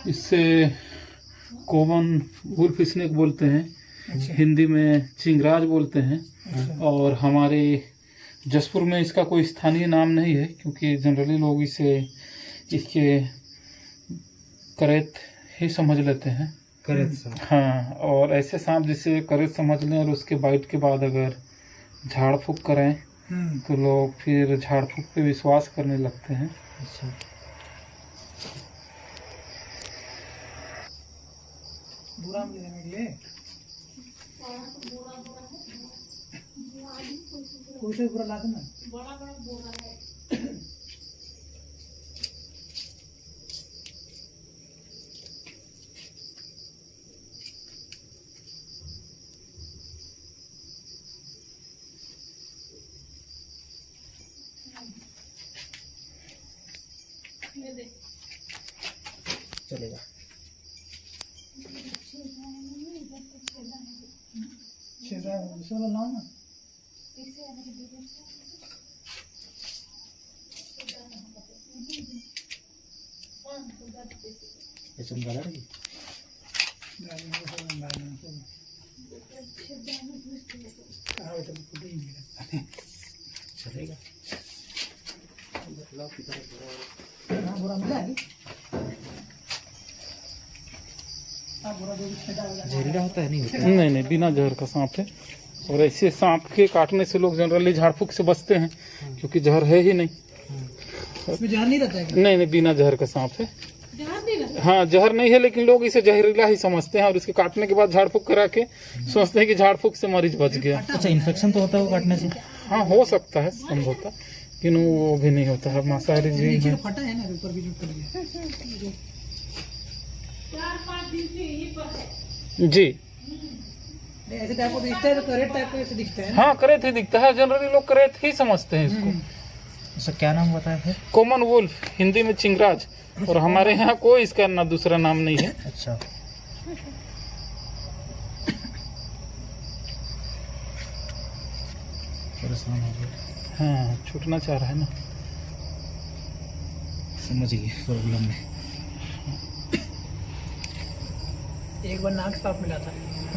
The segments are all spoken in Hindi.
इससे कॉमन वुल्फ स्नेक बोलते हैं। अच्छा। हिंदी में चिंगराज बोलते हैं। अच्छा। और हमारे जसपुर में इसका कोई स्थानीय नाम नहीं है, क्योंकि जनरली लोग इसके करेत ही समझ लेते हैं। करेत सांप। हाँ, और ऐसे सांप जिसे करेत समझ लें और उसके बाइट के बाद अगर झाड़ फूक करें तो लोग फिर झाड़ फूक पे विश्वास करने लगते हैं। अच्छा। बुरा मिलेंगे कोई से बुरा लाते ना बड़ा बड़ा बोरा है। चलेगा ना चलेगा जहरीला होता है? नहीं होता। नहीं, बिना जहर का सांप है। और ऐसे सांप के काटने से लोग जनरली झाड़ फूक से बचते हैं, क्योंकि जहर है ही नहीं। इसमें जहर नहीं रहता है? नहीं, बिना जहर का सांप है। हाँ, जहर नहीं है, लेकिन लोग इसे जहरीला ही समझते हैं और इसके काटने के बाद झाड़ फूक करा के सोचते हैं कि झाड़ फूक से मरीज बच गया। अच्छा, इन्फेक्शन तो होता है वो काटने से? हाँ, हो सकता है, संभवतः, लेकिन वो भी नहीं होता है। मांसाहारी जीव है। फटा है ना ऊपर भी जी। ऐसे टाइप का दिखता है तो करेत टाइप का ऐसे दिखता है। हाँ, करेत ही दिखता है। जनरली लोग करेत ही समझते हैं इसको। अच्छा, क्या नाम बताया है? कॉमन वुल्फ, हिंदी में चिंगराज। और हमारे यहाँ कोई इसका ना दूसरा नाम नहीं है। अच्छा। परेशान हो गया। हाँ, छूटना चाह रहा है ना। समझ गए प्रॉब्लम में। एक बार नाक साफ मिला था,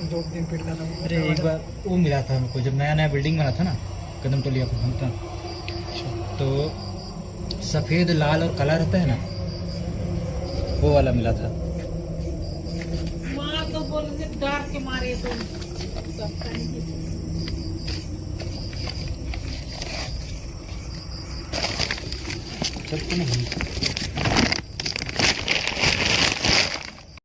2 दिन पीट था। अरे एक बार वो मिला था हमको, जब नया नया बिल्डिंग बना था ना, कदम तो लिया था। तो सफ़ेद, लाल और काला रहता है ना, वो वाला मिला था। माँ तो बोले डर के मारे तो नहीं।